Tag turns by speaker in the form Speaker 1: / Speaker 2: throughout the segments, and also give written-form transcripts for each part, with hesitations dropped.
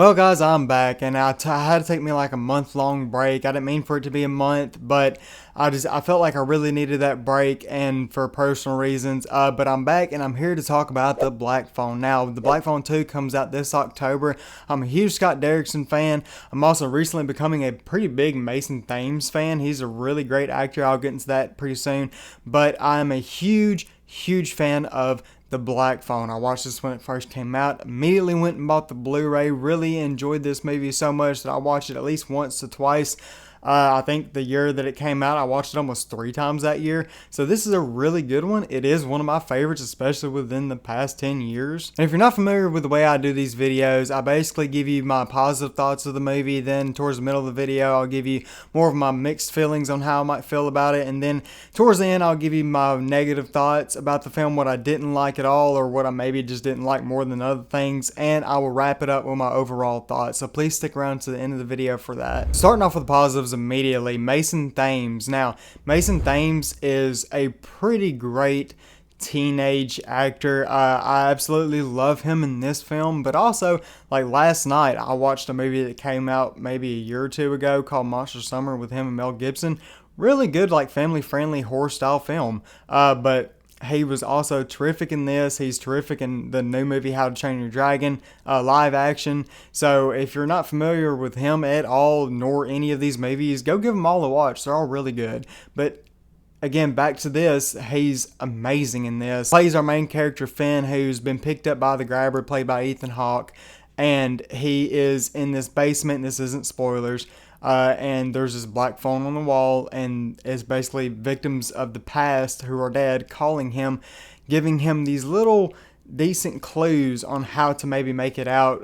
Speaker 1: Well, guys, I'm back, and I had to take me like a month-long break. I didn't mean for it to be a month, but I felt like I really needed that break, and for personal reasons. But I'm back, and I'm here to talk about the Black Phone. Now, the Black Phone 2 comes out this October. I'm a huge Sott Derrickson fan. I'm also recently becoming a pretty big Mason Thames fan. He's a really great actor. I'll get into that pretty soon. But I'm a huge fan of the Black Phone. I watched this when it first came out, immediately went and bought the Blu-ray, really enjoyed this movie so much that I watched it at least once or twice. I think the year that it came out, I watched it almost 3 times that year. So this is a really good one. It is one of my favorites, especially within the past 10 years. And if you're not familiar with the way I do these videos, I basically give you my positive thoughts of the movie. Then towards the middle of the video, I'll give you more of my mixed feelings on how I might feel about it. And then towards the end, I'll give you my negative thoughts about the film, what I didn't like at all, or what I maybe just didn't like more than other things. And I will wrap it up with my overall thoughts. So please stick around to the end of the video for that. Starting off with the positives immediately, Mason Thames. Now, Mason Thames is a pretty great teenage actor. I absolutely love him in this film, but also, like last night, I watched a movie that came out maybe a year or two ago called Monster Summer with him and Mel Gibson. Really good, like family-friendly horror-style film. But he was also terrific in this. He's terrific in the new movie How to Train Your Dragon, live action. So if you're not familiar with him at all, nor any of these movies, go give them all a watch. They're all really good. But again, back to this, he's amazing in this. Plays our main character, Finn, who's been picked up by the grabber, played by Ethan Hawke. And he is in this basement. This isn't spoilers. And there's this black phone on the wall, and it's basically victims of the past who are dead calling him, giving him these little decent clues on how to maybe make it out,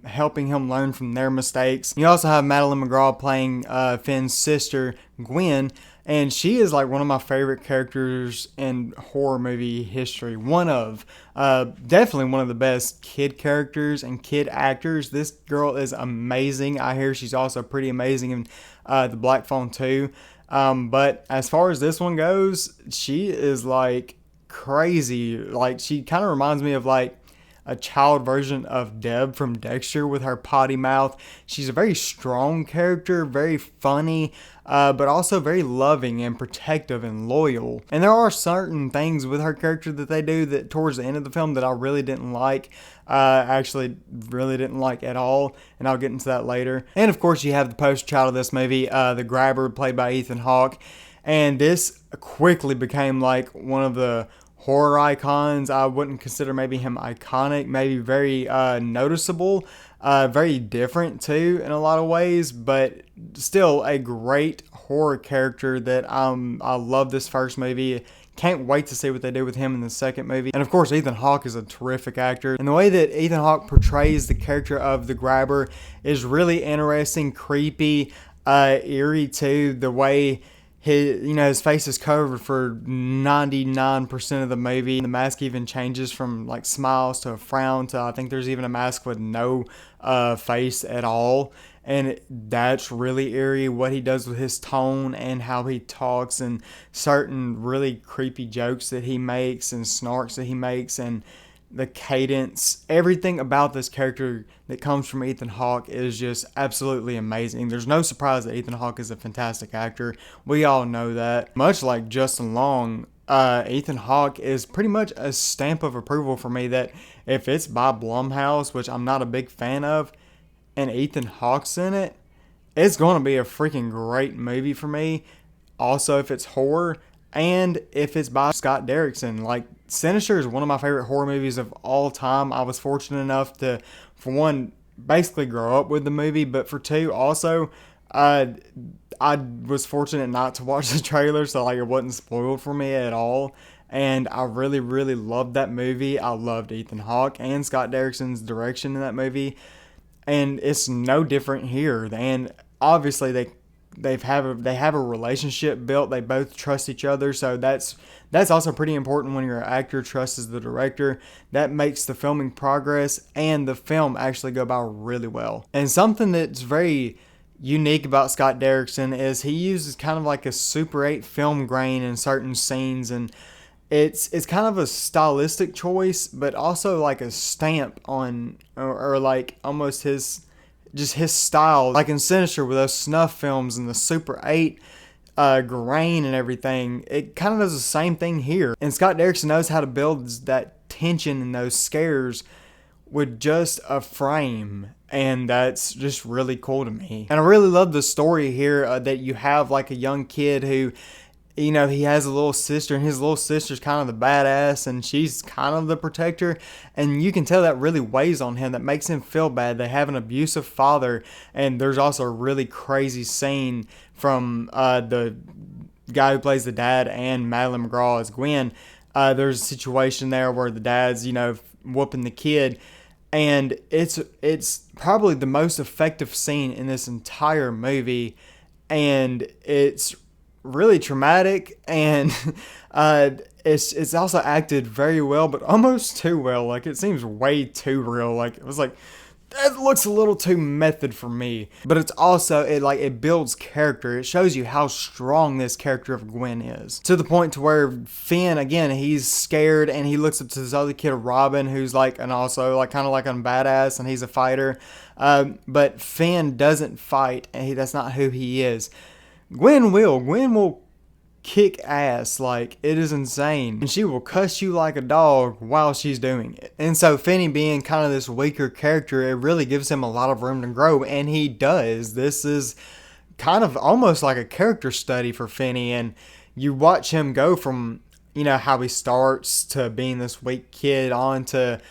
Speaker 1: helping him learn from their mistakes. You also have Madeline Mcgraw playing Finn's sister, Gwen, and she is like one of my favorite characters in horror movie history. Definitely one of the best kid characters and kid actors. This girl is amazing. I hear she's also pretty amazing in the Black Phone 2. But as far as this one goes, she is like crazy. Like, she kind of reminds me of like a child version of Deb from Dexter with her potty mouth. She's a very strong character, very funny, but also very loving and protective and loyal. And there are certain things with her character that they do that towards the end of the film that I really didn't like. Actually really didn't like at all, and I'll get into that later. And of course you have the poster child of this movie, the grabber, played by Ethan Hawke. And this quickly became like one of the horror icons. I wouldn't consider maybe him iconic, maybe very noticeable, very different too in a lot of ways, but still a great horror character that I love this first movie. Can't wait to see what they do with him in the second movie. And of course, Ethan Hawke is a terrific actor. And the way that Ethan Hawke portrays the character of the grabber is really interesting, creepy, eerie too. The way his face is covered for 99% of the movie. The mask even changes from like smiles to a frown to, I think there's even a mask with no face at all. And that's really eerie, what he does with his tone and how he talks, and certain really creepy jokes that he makes and snarks that he makes, and the cadence. Everything about this character that comes from Ethan Hawke is just absolutely amazing. There's no surprise that Ethan Hawke is a fantastic actor. We all know that. Much like Justin Long, Ethan Hawke is pretty much a stamp of approval for me that if it's by Blumhouse, which I'm not a big fan of, and Ethan Hawke's in it, it's going to be a freaking great movie for me. Also, if it's horror, and if it's by Sott Derrickson. Like, Sinister is one of my favorite horror movies of all time. I was fortunate enough to, for one, basically grow up with the movie, but for two, also, I was fortunate not to watch the trailer, so like it wasn't spoiled for me at all. And I really loved that movie. I loved Ethan Hawke and Sott Derrickson's direction in that movie. And it's no different here. And obviously they have a relationship built. They both trust each other, so that's also pretty important when your actor trusts the director. That makes the filming progress and the film actually go by really well. And something that's very unique about Sott Derrickson is he uses kind of like a Super 8 film grain in certain scenes, and it's kind of a stylistic choice, but also like a stamp on, or like almost his just his style, like in Sinister with those snuff films and the Super 8 grain and everything, it kind of does the same thing here. And Sott Derrickson knows how to build that tension and those scares with just a frame, and that's just really cool to me. And I really love the story here, that you have like a young kid who, you know, he has a little sister, and his little sister's kind of the badass, and she's kind of the protector, and you can tell that really weighs on him, that makes him feel bad. They have an abusive father, and there's also a really crazy scene from the guy who plays the dad and Madeline Mcgraw as Gwen. There's a situation there where the dad's, you know, whooping the kid, and it's probably the most effective scene in this entire movie, and it's really traumatic, and it's also acted very well, but almost too well. Like, it seems way too real. Like, it was like, that looks a little too method for me. But it's also, it builds character. It shows you how strong this character of Gwen is, to the point to where Finn, again, he's scared, and he looks up to this other kid, Robin, who's like, and also like kind of like a badass, and he's a fighter. But Finn doesn't fight, and that's not who he is. Gwen will kick ass. Like, it is insane, and she will cuss you like a dog while she's doing it. And so Finney, being kind of this weaker character, it really gives him a lot of room to grow, and he does. This is kind of almost like a character study for Finney, and you watch him go from, you know, how he starts to being this weak kid on to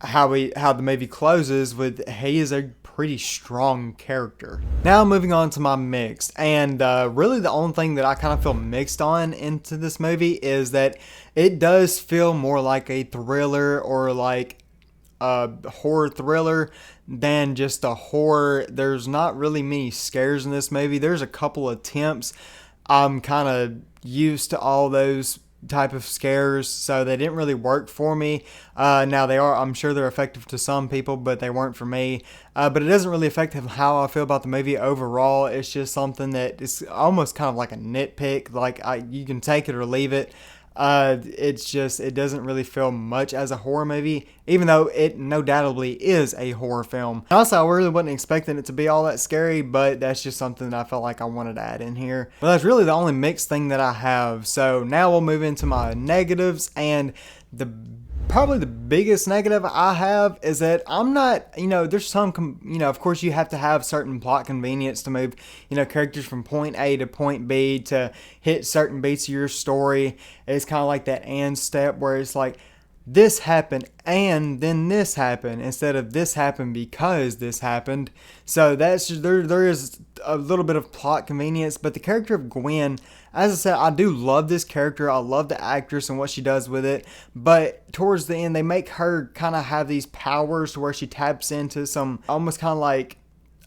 Speaker 1: how the movie closes with he is a pretty strong character. Now moving on to my mixed, and really the only thing that I kind of feel mixed on into this movie is that it does feel more like a thriller, or like a horror thriller, than just a horror. There's not really many scares in this movie. There's a couple attempts. I'm kind of used to all those type of scares, so they didn't really work for me. Now I'm sure they're effective to some people, but they weren't for me. But it doesn't really affect how I feel about the movie overall. It's just something that is almost kind of like a nitpick. Like, you can take it or leave it. It's just, it doesn't really feel much as a horror movie, even though it no doubtly is a horror film. Also, I really wasn't expecting it to be all that scary, but that's just something that I felt like I wanted to add in here. Well, that's really the only mixed thing that I have. So now we'll move into my negatives, and probably the biggest negative I have is that I'm not, you know, there's some, you know, of course you have to have certain plot convenience to move, you know, characters from point A to point B to hit certain beats of your story. It's kind of like that and step where it's like, this happened and then this happened, instead of this happened because this happened. So that's just, there is a little bit of plot convenience, but the character of Gwen, as I said, I do love this character. I love the actress and what she does with it, but towards the end they make her kind of have these powers to where she taps into some almost kind of like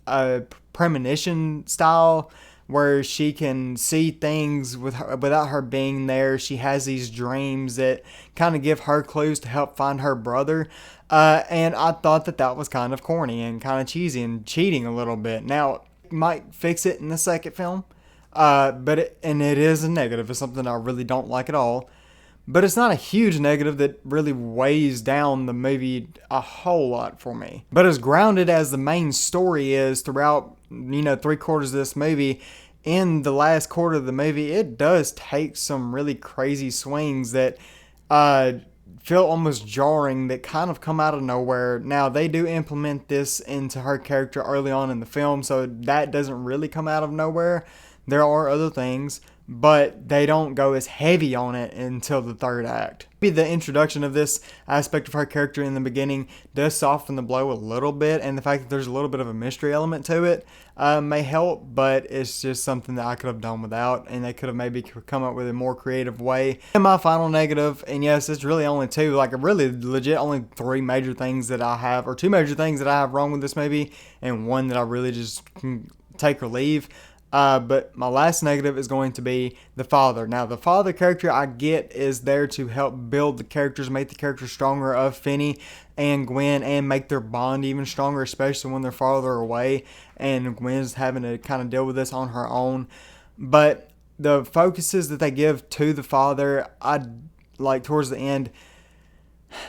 Speaker 1: a premonition style, where she can see things without her being there. She has these dreams that kind of give her clues to help find her brother. And I thought that was kind of corny and kind of cheesy and cheating a little bit. Now, it might fix it in the second film, but it is a negative. It's something I really don't like at all. But it's not a huge negative that really weighs down the movie a whole lot for me. But as grounded as the main story is throughout, you know, 3/4 of this movie, in the last quarter of the movie, it does take some really crazy swings that feel almost jarring, that kind of come out of nowhere. Now, they do implement this into her character early on in the film, so that doesn't really come out of nowhere. There are other things, but they don't go as heavy on it until the third act. Maybe the introduction of this aspect of her character in the beginning does soften the blow a little bit, and the fact that there's a little bit of a mystery element to it may help, but it's just something that I could have done without, and they could have maybe come up with a more creative way. And my final negative, and yes, it's really only two, like really legit only three major things that I have, or two major things that I have wrong with this movie, and one that I really just can take or leave. But my last negative is going to be the father. Now, the father character I get is there to help build the characters, make the characters stronger of Finney and Gwen, and make their bond even stronger, especially when they're farther away and Gwen's having to kind of deal with this on her own. But the focuses that they give to the father, I like towards the end,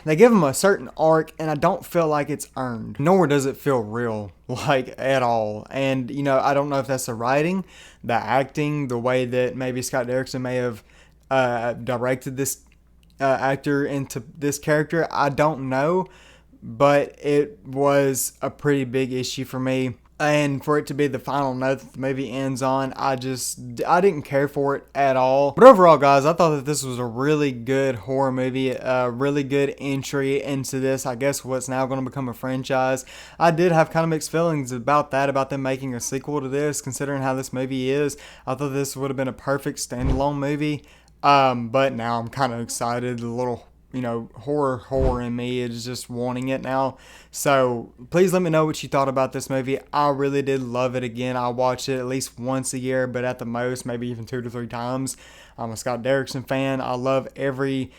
Speaker 1: they give him a certain arc, and I don't feel like it's earned, nor does it feel real, like, at all. And, you know, I don't know if that's the writing, the acting, the way that maybe Sott Derrickson may have directed this actor into this character. I don't know, but it was a pretty big issue for me. And for it to be the final note that the movie ends on, I didn't care for it at all. But overall, guys, I thought that this was a really good horror movie, a really good entry into this, I guess, what's now going to become a franchise. I did have kind of mixed feelings about that, about them making a sequel to this, considering how this movie is. I thought this would have been a perfect standalone movie. But now I'm kind of excited. A little, you know, horror in me is just wanting it now. So please let me know what you thought about this movie. I really did love it. Again, I watch it at least once a year, but at the most, maybe even 2 to 3 times. I'm a Sott Derrickson fan. I love everything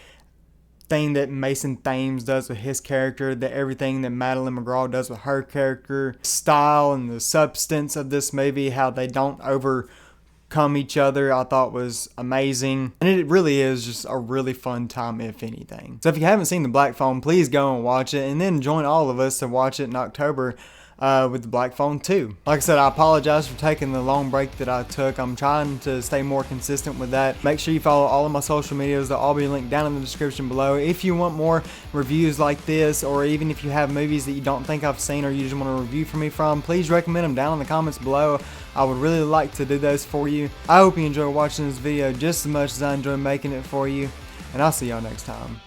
Speaker 1: that Mason Thames does with his character, everything that Madeline Mcgraw does with her character, style and the substance of this movie, how they don't overcome each other, I thought was amazing. And it really is just a really fun time, if anything. So if you haven't seen The Black Phone, please go and watch it, and then join all of us to watch it in October with The Black Phone 2. Like I said, I apologize for taking the long break that I took. I'm trying to stay more consistent with that. Make sure you follow all of my social medias. They'll all be linked down in the description below. If you want more reviews like this, or even if you have movies that you don't think I've seen or you just want a review from me from, please recommend them down in the comments below. I would really like to do those for you. I hope you enjoy watching this video just as much as I enjoy making it for you, and I'll see y'all next time.